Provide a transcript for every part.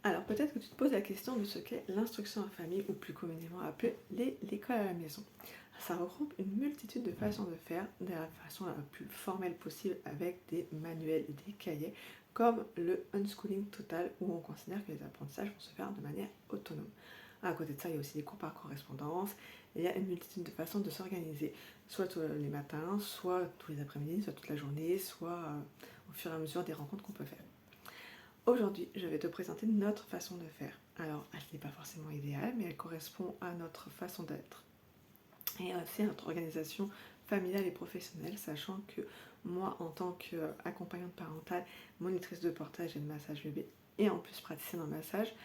Alors peut-être que tu te poses la question de ce qu'est l'instruction en famille, ou plus communément appelée l'école à la maison. Ça regroupe une multitude de façons de faire, de la façon la plus formelle possible, avec des manuels et des cahiers, comme le unschooling total, où on considère que les apprentissages vont se faire de manière autonome. À côté de ça, il y a aussi les cours par correspondance, et il y a une multitude de façons de s'organiser, soit tous les matins, soit tous les après-midi, soit toute la journée, soit au fur et à mesure des rencontres qu'on peut faire. Aujourd'hui, je vais te présenter notre façon de faire. Alors, elle n'est pas forcément idéale, mais elle correspond à notre façon d'être et aussi à notre organisation familiale et professionnelle, sachant que moi, en tant qu'accompagnante parentale, monitrice de portage et de massage bébé, et en plus praticienne en massage,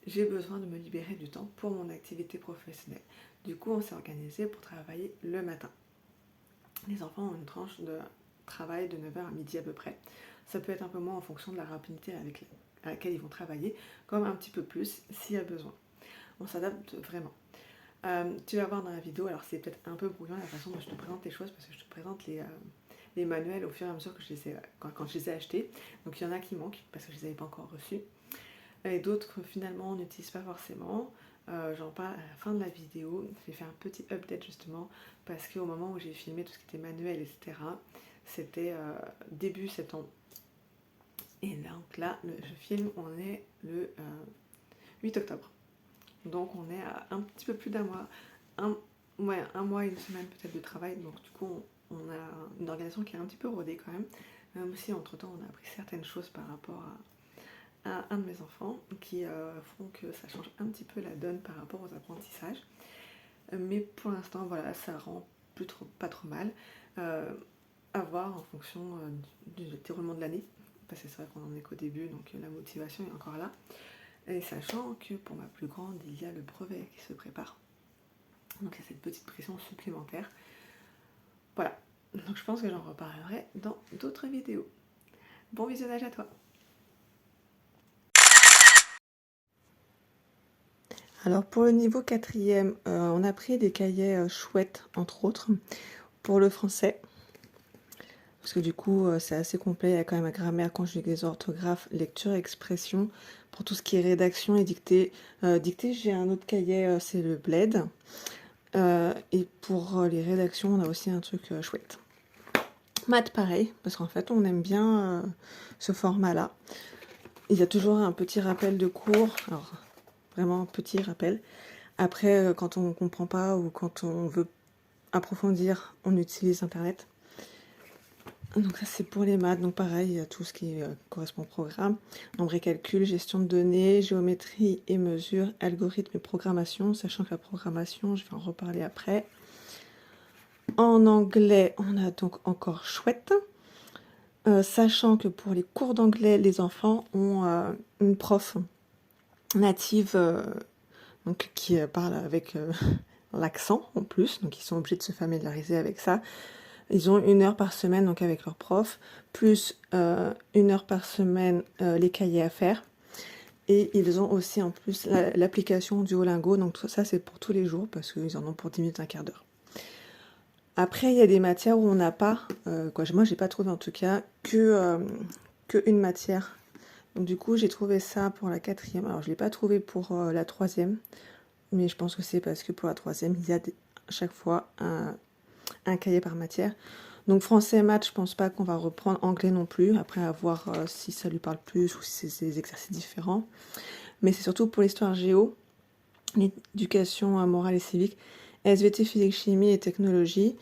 j'ai besoin de me libérer du temps pour mon activité professionnelle. Du coup, on s'est organisé pour travailler le matin. Les enfants ont une tranche de travail de 9h à midi à peu près. Ça peut être un peu moins en fonction de la rapidité à laquelle ils vont travailler, comme un petit peu plus s'il y a besoin. On s'adapte vraiment. Tu vas voir dans la vidéo, alors c'est peut-être un peu brouillon la façon dont je te présente les choses, parce que je te présente les manuels au fur et à mesure que quand je les ai achetés. Donc il y en a qui manquent, parce que je ne les avais pas encore reçus. Et d'autres, finalement, on n'utilise pas forcément. J'en parle à la fin de la vidéo. J'ai fait un petit update justement, parce qu'au moment où j'ai filmé tout ce qui était manuel, etc., c'était début septembre. Et donc là, je filme, on est le 8 octobre. Donc on est à un petit peu plus d'un mois, un mois et une semaine peut-être de travail. Donc du coup, on a une organisation qui est un petit peu rodée quand même. Même si entre-temps, on a appris certaines choses par rapport à un de mes enfants qui font que ça change un petit peu la donne par rapport aux apprentissages. Mais pour l'instant, voilà, ça rend pas trop mal. À voir en fonction du déroulement de l'année. Parce que c'est vrai qu'on en est qu'au début, donc la motivation est encore là. Et sachant que pour ma plus grande, il y a le brevet qui se prépare. Donc il y a cette petite pression supplémentaire. Voilà. Donc je pense que j'en reparlerai dans d'autres vidéos. Bon visionnage à toi. Alors pour le niveau 4e, on a pris des cahiers chouettes, entre autres, pour le français. Parce que du coup, c'est assez complet, il y a quand même la grammaire, conjugaison, orthographe, lecture, expression. Pour tout ce qui est rédaction et dictée. Dictée, j'ai un autre cahier, c'est le Bled. Et pour les rédactions, on a aussi un truc chouette. Maths, pareil, parce qu'en fait, on aime bien ce format-là. Il y a toujours un petit rappel de cours, alors vraiment un petit rappel. Après, quand on ne comprend pas ou quand on veut approfondir, on utilise Internet. Donc ça, c'est pour les maths. Donc pareil, il y a tout ce qui correspond au programme. Nombre et calcul, gestion de données, géométrie et mesure, algorithme et programmation, sachant que la programmation, je vais en reparler après. En anglais, on a donc encore chouette. Sachant que pour les cours d'anglais, les enfants ont une prof native donc, qui parle avec l'accent en plus, donc ils sont obligés de se familiariser avec ça. Ils ont 1 heure par semaine donc avec leur prof, plus 1 heure par semaine les cahiers à faire. Et ils ont aussi en plus l'application Duolingo, donc ça c'est pour tous les jours parce qu'ils en ont pour 10 minutes, un quart d'heure. Après, il y a des matières où on n'a pas, moi j'ai pas trouvé en tout cas, que une matière. Donc du coup, j'ai trouvé ça pour la 4e. Alors, je ne l'ai pas trouvé pour la 3e, mais je pense que c'est parce que pour la 3e, il y a à chaque fois un cahier par matière. Donc français et maths, je pense pas qu'on va reprendre anglais non plus, après à voir si ça lui parle plus ou si c'est des exercices différents. Mais c'est surtout pour l'histoire géo, l'éducation morale et civique, SVT, physique, chimie et technologie.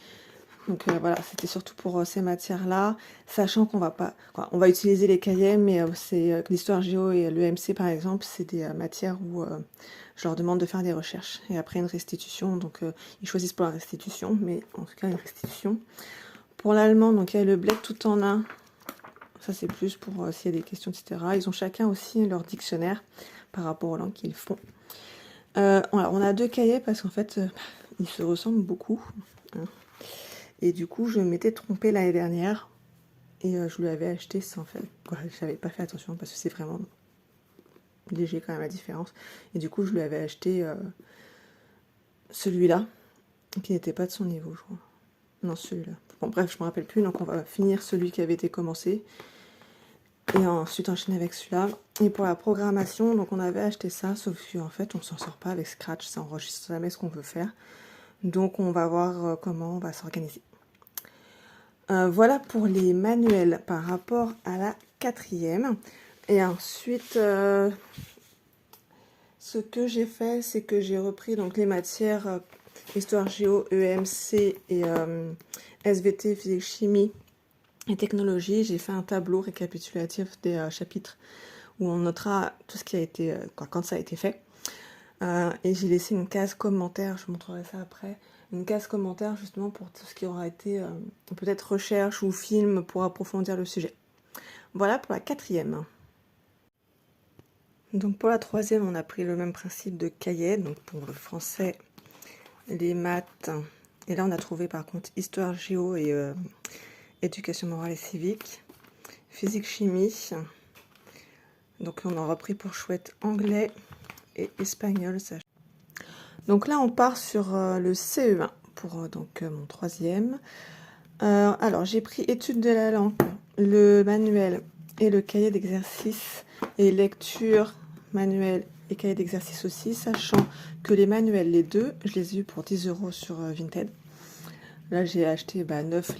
Donc voilà, c'était surtout pour ces matières-là, sachant qu'on va pas, on va utiliser les cahiers, mais c'est l'histoire géo et l'EMC par exemple, c'est des matières où je leur demande de faire des recherches et après une restitution. Donc ils choisissent pour la restitution, mais en tout cas une restitution. Pour l'allemand, donc il y a le bled tout en un. Ça c'est plus pour s'il y a des questions, etc. Ils ont chacun aussi leur dictionnaire par rapport aux langues qu'ils font. Voilà, on a 2 cahiers parce qu'en fait ils se ressemblent beaucoup. Hein. Et du coup, je m'étais trompée l'année dernière et je lui avais acheté sans faire. Je n'avais pas fait attention parce que c'est vraiment léger quand même la différence. Et du coup, je lui avais acheté celui-là qui n'était pas de son niveau, je crois. Non, celui-là. Bon, bref, je me rappelle plus. Donc, on va finir celui qui avait été commencé. Et ensuite enchaîner avec celui-là. Et pour la programmation, donc on avait acheté ça, sauf qu'en fait on s'en sort pas avec Scratch, ça enregistre jamais ce qu'on veut faire. Donc on va voir comment on va s'organiser. Voilà pour les manuels par rapport à la 4e. Et ensuite, ce que j'ai fait, c'est que j'ai repris donc les matières Histoire Géo, EMC et SVT, Physique Chimie et Technologie. J'ai fait un tableau récapitulatif des chapitres où on notera tout ce qui a été, quand ça a été fait. Et j'ai laissé une case commentaire, je vous montrerai ça après, une case commentaire justement pour tout ce qui aura été peut-être recherche ou film pour approfondir le sujet. Voilà pour la 4e. Donc pour la 3e, on a pris le même principe de cahier, donc pour le français, les maths, et là on a trouvé par contre histoire, géo et éducation morale et civique, physique, chimie, donc on a repris pour chouette anglais et espagnol. Donc là on part sur le CE1 pour donc mon 3e. Alors j'ai pris études de la langue, le manuel et le cahier d'exercice et lecture, manuel et cahier d'exercice aussi, sachant que les manuels, les deux, je les ai eu pour 10 € sur Vinted. Là j'ai acheté 9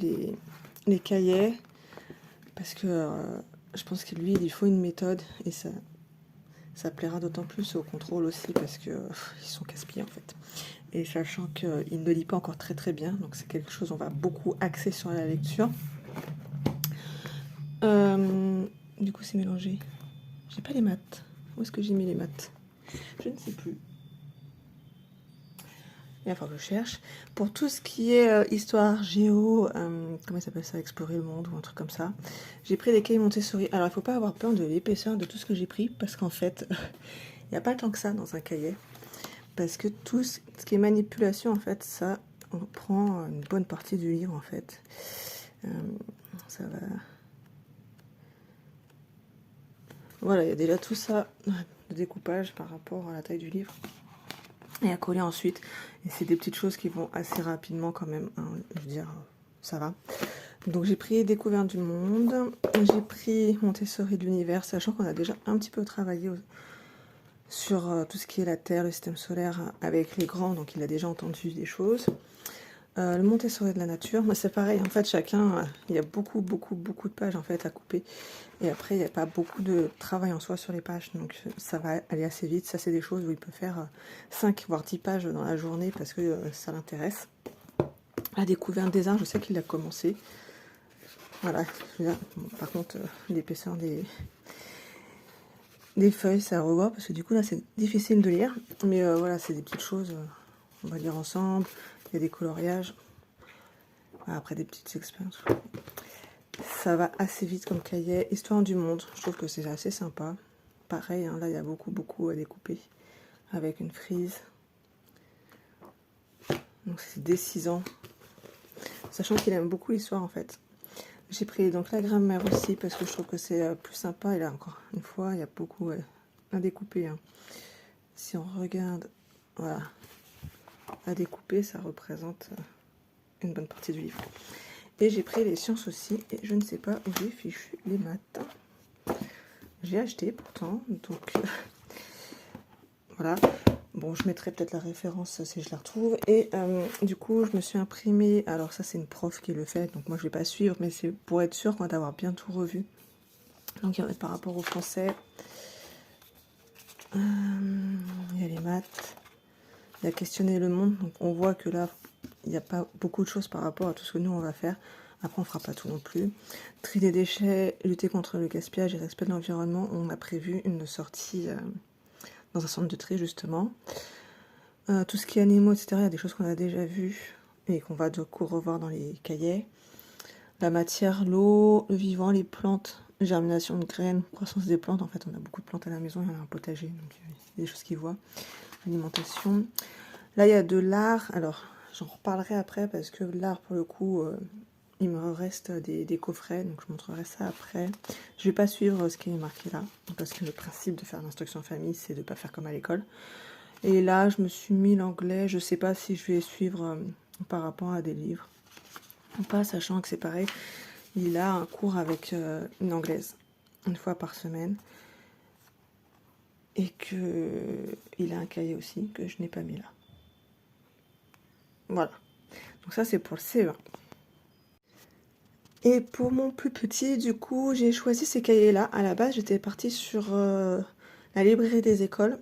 les cahiers parce que je pense que lui il faut une méthode et ça plaira d'autant plus au contrôle aussi parce que ils sont casse-pieds en fait. Et sachant qu'il ne lit pas encore très très bien, donc c'est quelque chose on va beaucoup axer sur la lecture. Du coup c'est mélangé. J'ai pas les maths. Où est-ce que j'ai mis les maths? Je ne sais plus. Il va falloir que je cherche. Pour tout ce qui est histoire, géo, comment ça s'appelle ça, explorer le monde ou un truc comme ça, j'ai pris des cahiers Montessori. Alors il ne faut pas avoir peur de l'épaisseur de tout ce que j'ai pris parce qu'en fait, il n'y a pas tant que ça dans un cahier. Parce que tout ce qui est manipulation, en fait, ça, on prend une bonne partie du livre, en fait. Ça va... Voilà, il y a déjà tout ça de découpage par rapport à la taille du livre. Et à coller ensuite. Et c'est des petites choses qui vont assez rapidement quand même. Hein, je veux dire, ça va. Donc j'ai pris Découverte du monde. J'ai pris Montessori de l'univers, sachant qu'on a déjà un petit peu travaillé sur tout ce qui est la Terre, le système solaire avec les grands. Donc il a déjà entendu des choses. Le Montessori de la nature, moi c'est pareil, en fait chacun, il y a beaucoup de pages en fait à couper et après il n'y a pas beaucoup de travail en soi sur les pages, donc ça va aller assez vite. Ça c'est des choses où il peut faire 5 voire 10 pages dans la journée parce que ça l'intéresse. La découverte des arts, je sais qu'il a commencé, voilà. Bon, par contre l'épaisseur des feuilles ça revoit parce que du coup là c'est difficile de lire, mais voilà, c'est des petites choses, on va lire ensemble. Il y a des coloriages. Après des petites expériences. Ça va assez vite comme cahier. Histoire du monde. Je trouve que c'est assez sympa. Pareil, hein, là il y a beaucoup à découper. Avec une frise. Donc c'est dès 6 ans. Sachant qu'il aime beaucoup l'histoire en fait. J'ai pris donc la grammaire aussi parce que je trouve que c'est plus sympa. Et là encore une fois, il y a beaucoup à découper. Hein. Si on regarde, voilà. À découper, ça représente une bonne partie du livre. Et j'ai pris les sciences aussi, et je ne sais pas où j'ai fichu les maths. J'ai acheté pourtant, donc voilà. Bon, je mettrai peut-être la référence si je la retrouve. Et du coup, je me suis imprimé. Alors ça, c'est une prof qui le fait, donc moi je vais pas suivre, mais c'est pour être sûr d'avoir bien tout revu. Donc il va être par rapport au français. Il y a les maths. Il y a questionner le monde. Donc on voit que là, il n'y a pas beaucoup de choses par rapport à tout ce que nous on va faire. Après on fera pas tout non plus. Trier des déchets, lutter contre le gaspillage et respect de l'environnement. On a prévu une sortie dans un centre de tri justement. Tout ce qui est animaux, etc. Il y a des choses qu'on a déjà vues et qu'on va du coup revoir dans les cahiers. La matière, l'eau, le vivant, les plantes, germination de graines, croissance des plantes. En fait on a beaucoup de plantes à la maison, il y a un potager, donc il y a des choses qu'ils voient. Alimentation. Là il y a de l'art. Alors j'en reparlerai après parce que l'art pour le coup il me reste des coffrets, donc je montrerai ça après. Je vais pas suivre ce qui est marqué là parce que le principe de faire l'instruction en famille c'est de pas faire comme à l'école. Et là je me suis mis l'anglais, je sais pas si je vais suivre par rapport à des livres ou pas, sachant que c'est pareil, il a un cours avec une anglaise. une fois par semaine. Et qu'il a un cahier aussi que je n'ai pas mis là. Voilà. Donc ça c'est pour le CE1. Et pour mon plus petit, du coup, j'ai choisi ces cahiers-là. À la base, j'étais partie sur la librairie des écoles,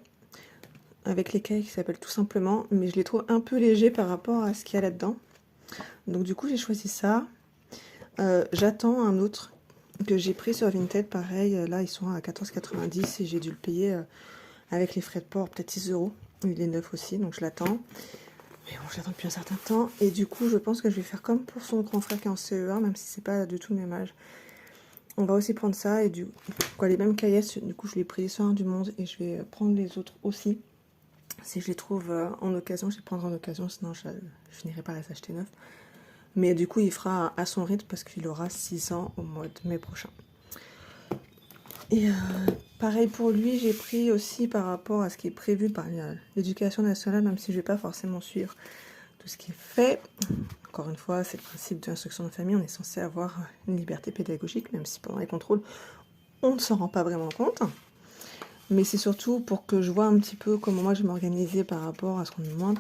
avec les cahiers qui s'appellent Tout simplement, mais je les trouve un peu légers par rapport à ce qu'il y a là-dedans. Donc du coup, j'ai choisi ça. J'attends un autre que j'ai pris sur Vinted, pareil. Là, ils sont à 14,90 et j'ai dû le payer avec les frais de port, peut-être 6 euros. Il est neuf aussi, donc je l'attends. Mais bon, je l'attends depuis un certain temps. Et du coup, je pense que je vais faire comme pour son grand frère qui est en CE1, même si c'est pas du tout le même âge. On va aussi prendre ça et les mêmes cahiers. Du coup, je l'ai pris sur un du monde et je vais prendre les autres aussi. Si je les trouve en occasion, je les prendrai en occasion, sinon je finirai par les acheter neufs. Mais du coup, il fera à son rythme parce qu'il aura 6 ans au mois de mai prochain. Et pareil pour lui, j'ai pris aussi par rapport à ce qui est prévu par l'éducation nationale, même si je ne vais pas forcément suivre tout ce qui est fait. Encore une fois, c'est le principe de l'instruction de famille, on est censé avoir une liberté pédagogique, même si pendant les contrôles, on ne s'en rend pas vraiment compte. Mais c'est surtout pour que je vois un petit peu comment moi je vais m'organiser par rapport à ce qu'on me demande.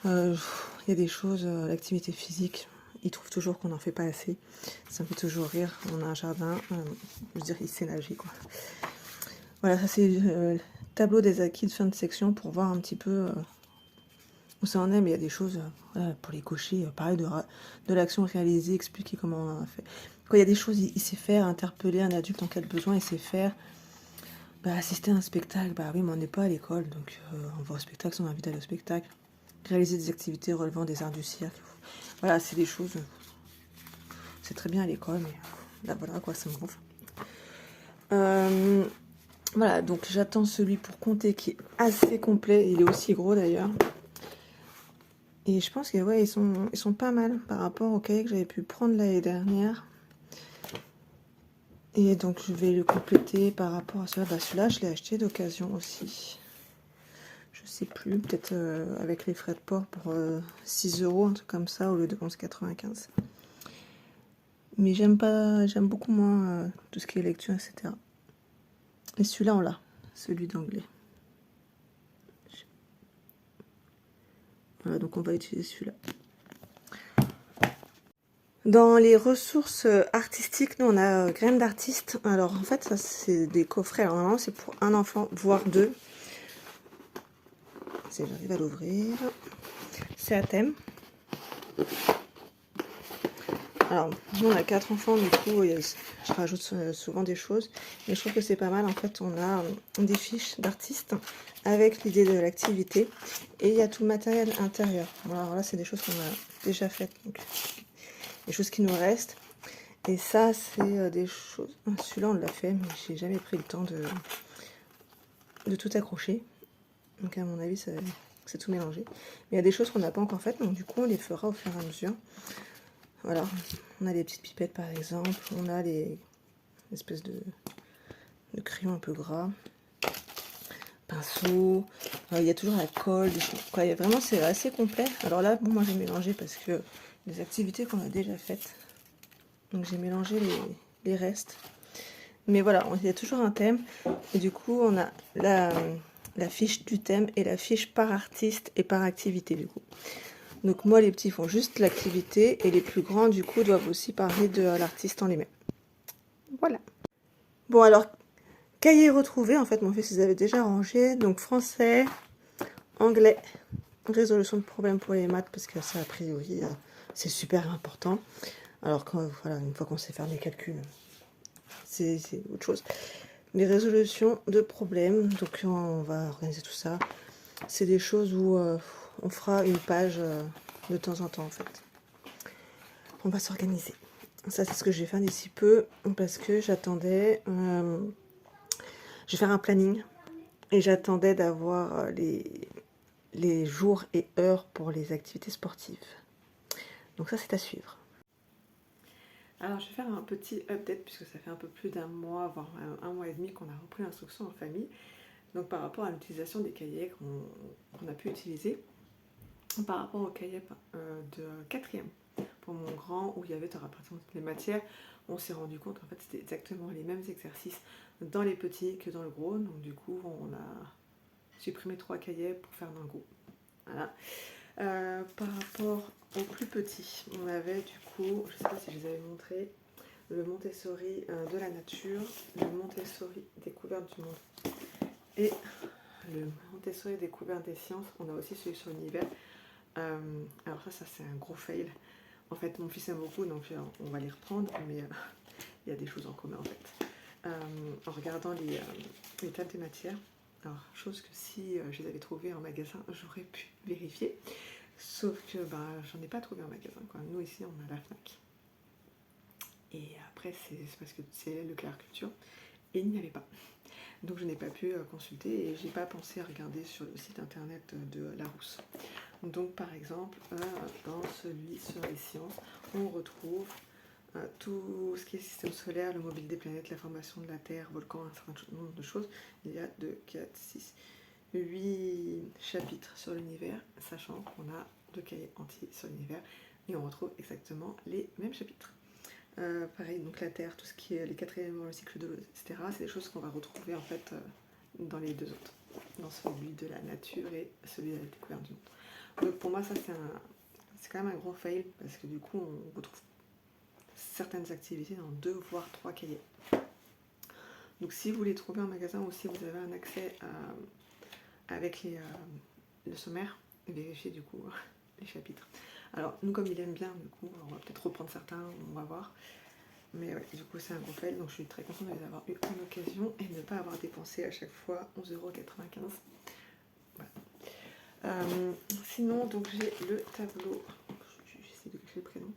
Il y a des choses, l'activité physique, ils trouvent toujours qu'on n'en fait pas assez. Ça me fait toujours rire. On a un jardin, je veux dire, il sait nager, quoi. Voilà, ça c'est le tableau des acquis de fin de section pour voir un petit peu où ça en est. Mais il y a des choses voilà, pour les cocher, pareil, de l'action réalisée, expliquer comment on a fait. Quand il y a des choses, il sait faire, interpeller un adulte en cas de besoin, il sait faire. Assister à un spectacle, oui, mais on n'est pas à l'école, donc on va au spectacle si on a envie d'aller au spectacle. Réaliser des activités relevant des arts du cirque. Voilà, c'est des choses. C'est très bien à l'école, mais là, voilà, quoi, ça me gonfle. Voilà, donc j'attends celui pour compter qui est assez complet. Il est aussi gros d'ailleurs. Et je pense que ouais, ils sont pas mal par rapport au cahier que j'avais pu prendre l'année dernière. Et donc je vais le compléter par rapport à celui-là. Celui-là, je l'ai acheté d'occasion aussi. Je sais plus, peut-être avec les frais de port pour 6 euros, un truc comme ça, au lieu de 11,95. Mais j'aime beaucoup moins tout ce qui est lecture, etc. Et celui-là, on l'a, celui d'anglais. Voilà, donc on va utiliser celui-là. Dans les ressources artistiques, nous on a Graines d'artiste. Alors en fait, ça c'est des coffrets. Alors normalement, c'est pour un enfant, voire deux. Si j'arrive à l'ouvrir. C'est à thème. Alors, nous on a 4 enfants, du coup, je rajoute souvent des choses. Mais je trouve que c'est pas mal. En fait, on a des fiches d'artistes avec l'idée de l'activité. Et il y a tout le matériel intérieur. Bon, alors là, c'est des choses qu'on a déjà faites. Donc, des choses qui nous restent. Et ça, c'est des choses... Celui-là, on l'a fait, mais j'ai jamais pris le temps de tout accrocher. Donc, à mon avis, c'est tout mélangé. Mais il y a des choses qu'on n'a pas encore faites, donc du coup, on les fera au fur et à mesure. Voilà, on a les petites pipettes par exemple, on a les espèces de crayons un peu gras, pinceau, il y a toujours la colle, des choses, quoi. Vraiment c'est assez complet. Alors là, bon, moi j'ai mélangé parce que les activités qu'on a déjà faites, donc j'ai mélangé les restes. Mais voilà, il y a toujours un thème, et du coup on a la fiche du thème et la fiche par artiste et par activité du coup. Donc moi, les petits font juste l'activité et les plus grands, du coup, doivent aussi parler de l'artiste en lui-même. Voilà. Bon, alors, cahier retrouvé. En fait, mon fils, ils avaient déjà rangé. Donc, français, anglais, résolution de problèmes pour les maths, parce que ça, a priori, c'est super important. Alors, voilà, une fois qu'on sait faire les calculs, c'est autre chose. Les résolutions de problèmes. Donc, on va organiser tout ça. C'est des choses où on fera une page de temps en temps, en fait. On va s'organiser. Ça, c'est ce que je vais faire d'ici peu, parce que j'attendais... je vais faire un planning, et j'attendais d'avoir les jours et heures pour les activités sportives. Donc ça, c'est à suivre. Alors, je vais faire un petit update, puisque ça fait un peu plus d'un mois, voire un mois et demi qu'on a repris l'instruction en famille. Donc, par rapport à l'utilisation des cahiers qu'on a pu utiliser, par rapport au cahier de 4e, pour mon grand, où il y avait, tu auras par exemple les matières, on s'est rendu compte en fait c'était exactement les mêmes exercices dans les petits que dans le gros, donc du coup on a supprimé 3 cahiers pour faire d'un gros. Voilà. Par rapport aux plus petits, on avait du coup, je sais pas si je les avais montré, le Montessori de la nature, le Montessori découverte du monde et le Montessori découverte des sciences. On a aussi celui sur l'univers. Alors ça c'est un gros fail. En fait mon fils aime beaucoup, donc on va les reprendre, mais il y a des choses en commun en fait. En regardant les tables des matières, alors chose que si je les avais trouvées en magasin, j'aurais pu vérifier, sauf que j'en ai pas trouvé en magasin, quoi. Nous ici on a la FNAC. Et après c'est parce que c'est Leclerc Culture, et il n'y avait pas. Donc je n'ai pas pu consulter et j'ai pas pensé à regarder sur le site internet de Larousse. Donc par exemple, dans celui sur les sciences, on retrouve tout ce qui est système solaire, le mobile des planètes, la formation de la Terre, volcan, un certain nombre de choses. Il y a 2, 4, 6, 8 chapitres sur l'univers, sachant qu'on a 2 cahiers entiers sur l'univers et on retrouve exactement les mêmes chapitres. Pareil, donc la Terre, tout ce qui est les 4 éléments, le cycle de l'eau, etc., c'est des choses qu'on va retrouver en fait dans les 2 autres, dans celui de la nature et celui de la découverte du monde. Donc pour moi ça c'est quand même un gros fail parce que du coup on retrouve certaines activités dans 2 voire 3 cahiers. Donc si vous les trouvez en magasin ou si vous avez un accès avec le sommaire, vérifiez du coup les chapitres. Alors nous comme il aime bien, du coup on va peut-être reprendre certains, on va voir. Mais ouais, du coup c'est un gros fail, donc je suis très contente de les avoir eu en occasion et de ne pas avoir dépensé à chaque fois 11,95 €. Voilà. Sinon donc j'ai le tableau, j'essaie de cacher le prénom.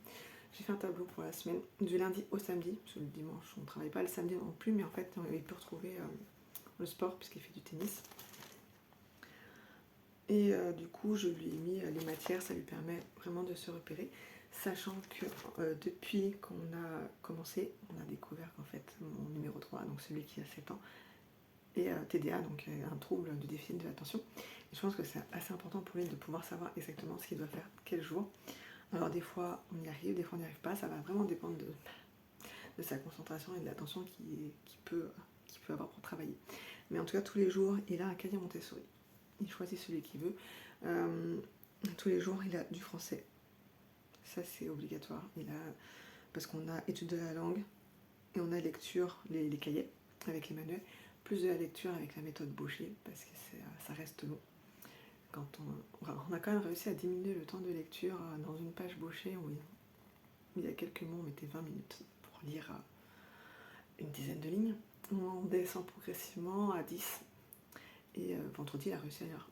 J'ai fait un tableau pour la semaine, du lundi au samedi, parce que le dimanche on ne travaille pas, le samedi non plus, mais en fait il peut retrouver le sport puisqu'il fait du tennis. Et du coup je lui ai mis les matières, ça lui permet vraiment de se repérer, sachant que depuis qu'on a commencé, on a découvert qu'en fait mon numéro 3, donc celui qui a 7 ans, est TDA, donc un trouble de déficit de l'attention. Et je pense que c'est assez important pour lui de pouvoir savoir exactement ce qu'il doit faire quel jour. Alors des fois on y arrive, des fois on n'y arrive pas, ça va vraiment dépendre de sa concentration et de l'attention qu'il peut avoir pour travailler. Mais en tout cas tous les jours il a un cahier Montessori, il choisit celui qu'il veut. Tous les jours il a du français, ça c'est obligatoire, parce qu'on a étude de la langue et on a lecture, les cahiers avec les manuels, plus de la lecture avec la méthode Baucher, parce que ça reste long. On a quand même réussi à diminuer le temps de lecture dans une page Baucher où il y a quelques mots, on mettait 20 minutes pour lire une dizaine de lignes. On descend progressivement à 10 et vendredi il a réussi à lire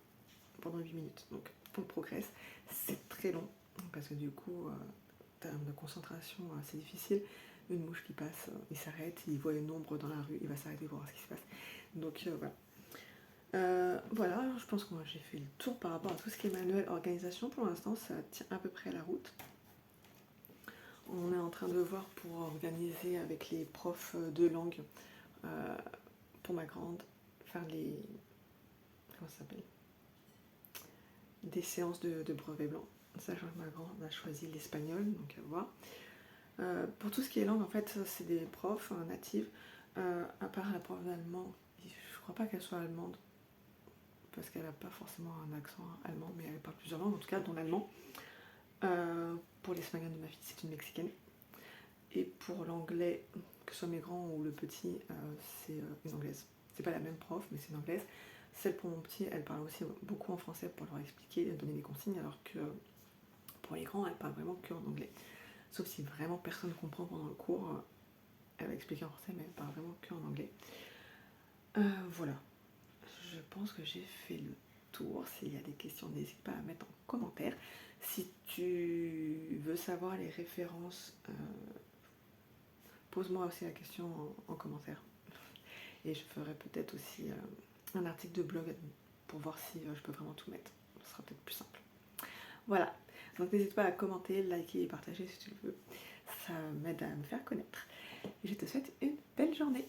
pendant 8 minutes, donc on progresse. C'est très long parce que du coup en termes de concentration c'est difficile. Une mouche qui passe, il s'arrête, il voit une ombre dans la rue, il va s'arrêter pour voir ce qui se passe. Donc voilà. Voilà, je pense que moi j'ai fait le tour par rapport à tout ce qui est manuel, organisation. Pour l'instant ça tient à peu près la route. On est en train de voir pour organiser avec les profs de langue pour ma grande, faire les... comment ça s'appelle, des séances de brevet blanc. Sachant que ma grande a choisi l'espagnol, donc à voir. Pour tout ce qui est langue, en fait, c'est des profs natives, à part la prof d'allemand, je crois pas qu'elle soit allemande, parce qu'elle n'a pas forcément un accent allemand, mais elle parle plusieurs langues, en tout cas, dont l'allemand. Pour l'espagnol de ma fille, c'est une mexicaine. Et pour l'anglais, que ce soit mes grands ou le petit, c'est une anglaise. C'est pas la même prof, mais c'est une anglaise. Celle pour mon petit, elle parle aussi beaucoup en français pour leur expliquer, donner des consignes, alors que pour les grands, elle parle vraiment que en anglais. Sauf si vraiment personne ne comprend pendant le cours, elle va expliquer en français, mais elle parle vraiment que en anglais. Voilà. Je pense que j'ai fait le tour. S'il y a des questions, n'hésite pas à mettre en commentaire. Si tu veux savoir les références, pose-moi aussi la question en commentaire. Et je ferai peut-être aussi un article de blog pour voir si je peux vraiment tout mettre. Ce sera peut-être plus simple. Voilà. Donc n'hésite pas à commenter, liker et partager si tu le veux. Ça m'aide à me faire connaître. Et je te souhaite une belle journée.